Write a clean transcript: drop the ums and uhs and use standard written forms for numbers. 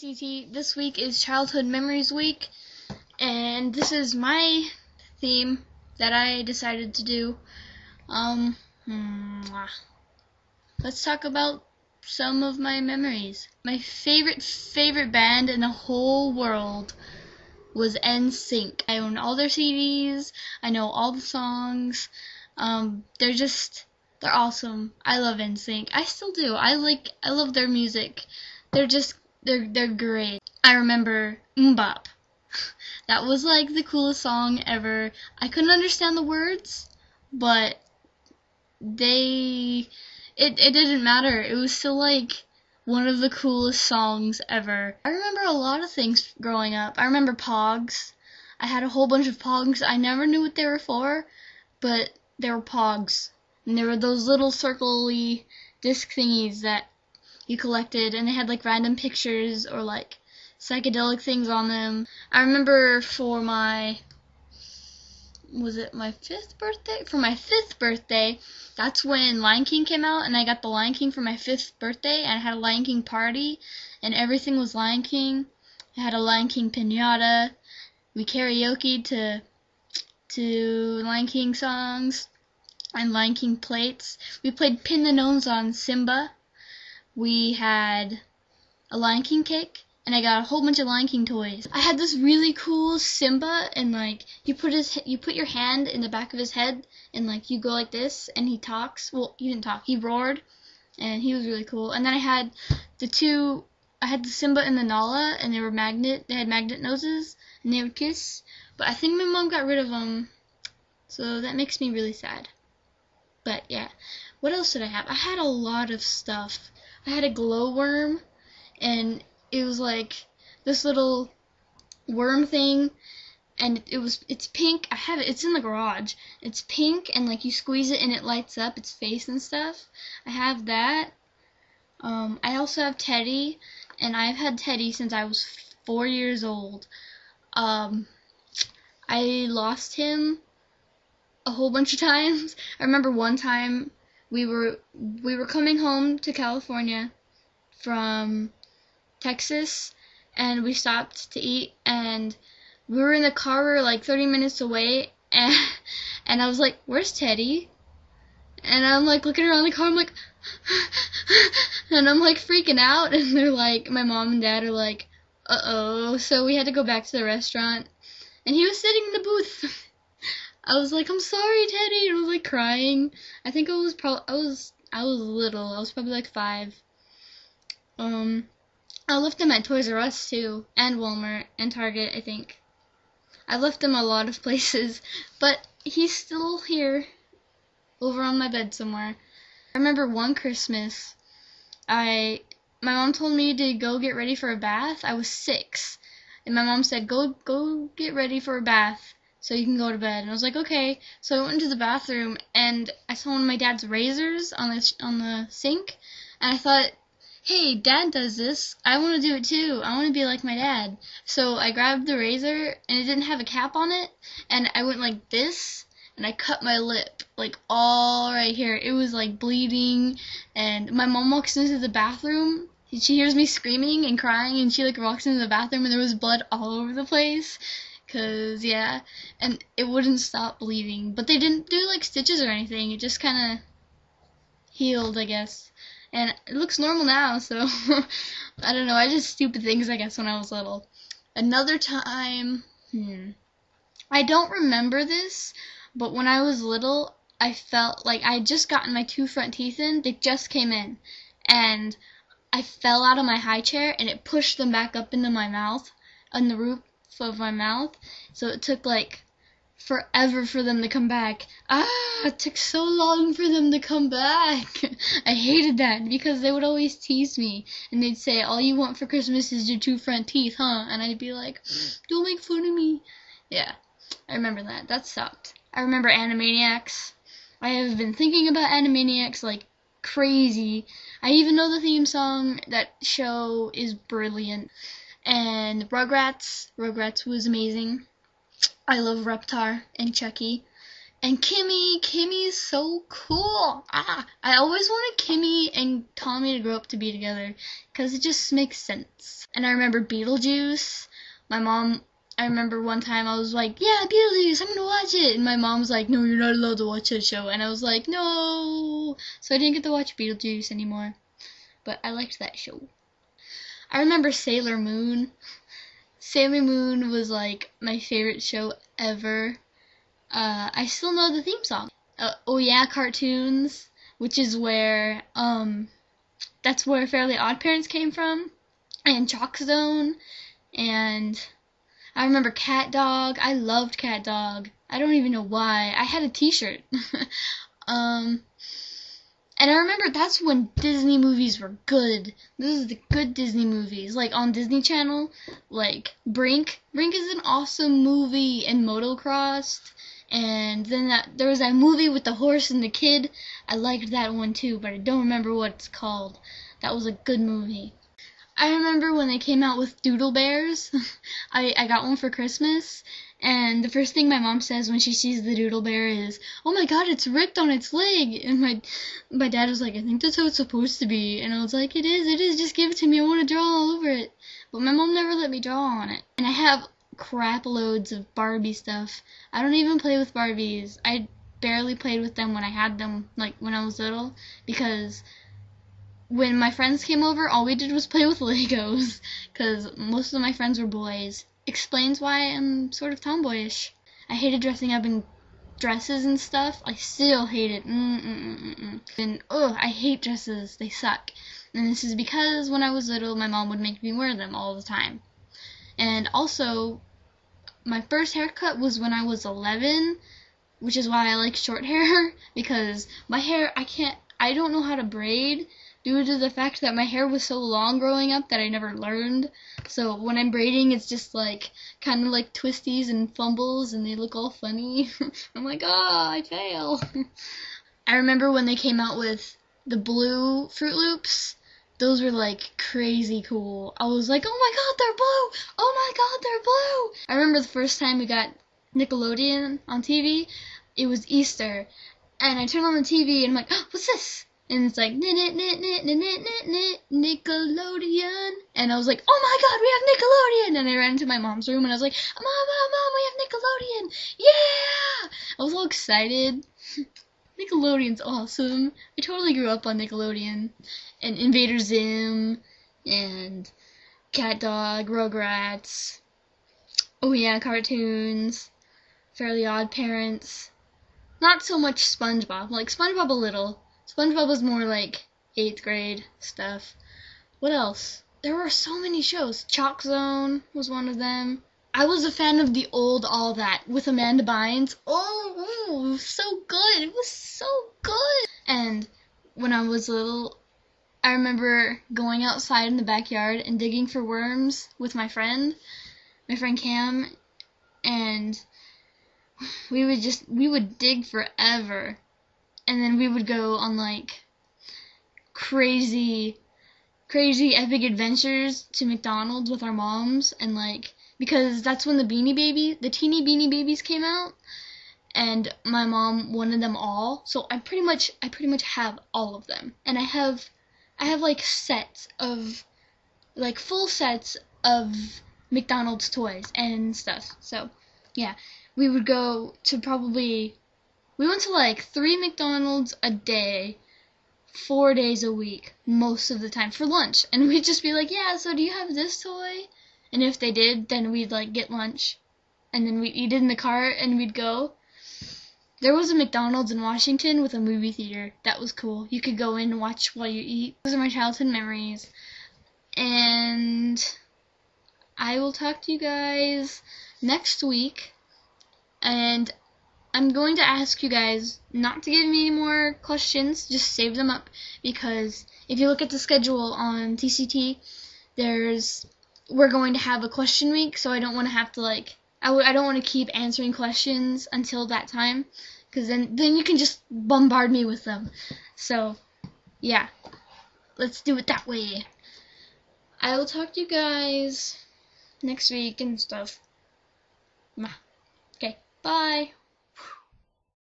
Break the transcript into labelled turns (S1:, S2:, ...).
S1: CT. This week is Childhood Memories Week, and this is my theme that I decided to do. Let's talk about some of my memories. My favorite band in the whole world was NSYNC. I own all their CDs. I know all the songs. They're awesome. I love NSYNC. I still do. I love their music. They're great. I remember Mbop. That was like the coolest song ever. I couldn't understand the words, but it didn't matter. It was still like one of the coolest songs ever. I remember a lot of things growing up. I remember Pogs. I had a whole bunch of Pogs. I never knew what they were for, but they were Pogs. And they were those little circle-y disc thingies that you collected, and they had like random pictures or like psychedelic things on them. I remember for my fifth birthday? For my 5th birthday, that's when Lion King came out, and I got the Lion King for my 5th birthday, and I had a Lion King party, and everything was Lion King. I had a Lion King piñata. We karaoke'd to Lion King songs and Lion King plates. We played Pin the Nose on Simba. We had a Lion King cake, and I got a whole bunch of Lion King toys. I had this really cool Simba, and like you put your hand in the back of his head, and like you go like this, and he talks. Well, he didn't talk. He roared, and he was really cool. And then I had the Simba and the Nala, and they had magnet noses, and they would kiss. But I think my mom got rid of them, so that makes me really sad. But yeah, what else did I have? I had a lot of stuff. I had a glowworm, and it was like this little worm thing, and it's pink. I have it. It's in the garage. It's pink, and like you squeeze it and it lights up its face and stuff. I have that. I also have Teddy, and I've had Teddy since I was 4 years old. I lost him a whole bunch of times. I remember one time we were coming home to California from Texas, and we stopped to eat, and we were in the car. We were like 30 minutes away, and I was like, "Where's Teddy?" And I'm like looking around the car. I'm like, and I'm like freaking out, and they're like, my mom and dad are like, "Uh-oh." So we had to go back to the restaurant, and he was sitting in the booth. I was like, "I'm sorry, Teddy," and I was like crying. I think I was little. I was probably like 5. I left him at Toys R Us too, and Walmart, and Target, I think. I left him a lot of places, but he's still here, over on my bed somewhere. I remember one Christmas, my mom told me to go get ready for a bath. I was 6, and my mom said, go get ready for a bath so you can go to bed. And I was like, okay. So I went into the bathroom, and I saw one of my dad's razors on the sink, and I thought, hey, Dad does this. I want to do it too. I want to be like my dad. So I grabbed the razor, and it didn't have a cap on it, and I went like this, and I cut my lip, like all right here. It was like bleeding, and my mom walks into the bathroom. She hears me screaming and crying, and she like walks into the bathroom, and there was blood all over the place. 'Cause yeah, and it wouldn't stop bleeding. But they didn't do like stitches or anything. It just kind of healed, I guess. And it looks normal now, so I don't know. I did stupid things, I guess, when I was little. Another time, I don't remember this, but when I was little, I felt like I had just gotten my 2 front teeth in. They just came in, and I fell out of my high chair, and it pushed them back up into my mouth, on the roof of my mouth. So it took like forever for them to come back. It took so long for them to come back. I hated that, because they would always tease me, and they'd say, all you want for Christmas is your 2 front teeth, huh? And I'd be like, don't make fun of me. Yeah, I remember that. That sucked. I remember Animaniacs. I have been thinking about Animaniacs like crazy. I even know the theme song. That show is brilliant. And Rugrats was amazing. I love Reptar and Chucky. And Kimmy's so cool. I always wanted Kimmy and Tommy to grow up to be together because it just makes sense. And I remember Beetlejuice. I remember one time I was like, yeah, Beetlejuice, I'm gonna watch it. And my mom was like, no, you're not allowed to watch that show. And I was like, no. So I didn't get to watch Beetlejuice anymore. But I liked that show. I remember Sailor Moon. Sailor Moon was like my favorite show ever. I still know the theme song. Oh Yeah Cartoons, which is where, that's where Fairly Odd Parents came from. And Chalk Zone. And I remember Cat Dog. I loved Cat Dog. I don't even know why. I had a t-shirt. And I remember that's when Disney movies were good. This is the good Disney movies. Like on Disney Channel, like Brink. Brink is an awesome movie, and Motocrossed. And then there was that movie with the horse and the kid. I liked that one too, but I don't remember what it's called. That was a good movie. I remember when they came out with Doodle Bears. I got one for Christmas, and the first thing my mom says when she sees the Doodle Bear is, oh my god, it's ripped on its leg. And my dad was like, I think that's how it's supposed to be. And I was like, it is, just give it to me, I want to draw all over it. But my mom never let me draw on it. And I have crap loads of Barbie stuff. I don't even play with Barbies. I barely played with them when I had them, like when I was little, because when my friends came over, all we did was play with Legos, because most of my friends were boys. Explains why I'm sort of tomboyish. I hated dressing up in dresses and stuff. I still hate it. And, I hate dresses. They suck. And this is because when I was little, my mom would make me wear them all the time. And also, my first haircut was when I was 11, which is why I like short hair, because my hair, I don't know how to braid, due to the fact that my hair was so long growing up that I never learned. So when I'm braiding, it's just like kind of like twisties and fumbles, and they look all funny. I'm like, I fail. I remember when they came out with the blue Fruit Loops. Those were like crazy cool. I was like, oh my god, they're blue! Oh my god, they're blue! I remember the first time we got Nickelodeon on TV. It was Easter, and I turned on the TV and I'm like, what's this? And it's like, Nickelodeon. And I was like, oh my god, we have Nickelodeon! And I ran into my mom's room and I was like, Mom, we have Nickelodeon! Yeah! I was all excited. Nickelodeon's awesome. I totally grew up on Nickelodeon. And Invader Zim, and Cat Dog, Rugrats, Oh Yeah Cartoons, Fairly Odd Parents. Not so much SpongeBob. Like, SpongeBob a little. SpongeBob was more like 8th grade stuff. What else? There were so many shows. Chalk Zone was one of them. I was a fan of the old All That with Amanda Bynes. Oh, it was so good. It was so good. And when I was little, I remember going outside in the backyard and digging for worms with my friend Cam, and we would dig forever. And then we would go on like crazy epic adventures to McDonald's with our moms, and like, because that's when the teeny Beanie Babies came out, and my mom wanted them all. So I pretty much have all of them. And I have like sets of, like full sets of McDonald's toys and stuff. So yeah, we would go to we went to like 3 McDonald's a day, 4 days a week, most of the time, for lunch. And we'd just be like, yeah, so do you have this toy? And if they did, then we'd like get lunch. And then we'd eat it in the car and we'd go. There was a McDonald's in Washington with a movie theater. That was cool. You could go in and watch while you eat. Those are my childhood memories. And I will talk to you guys next week. And I'm going to ask you guys not to give me any more questions, just save them up, because if you look at the schedule on TCT, we're going to have a question week, so I don't want to have to I don't want to keep answering questions until that time, because then you can just bombard me with them. So, yeah, let's do it that way. I will talk to you guys next week and stuff. Okay, bye.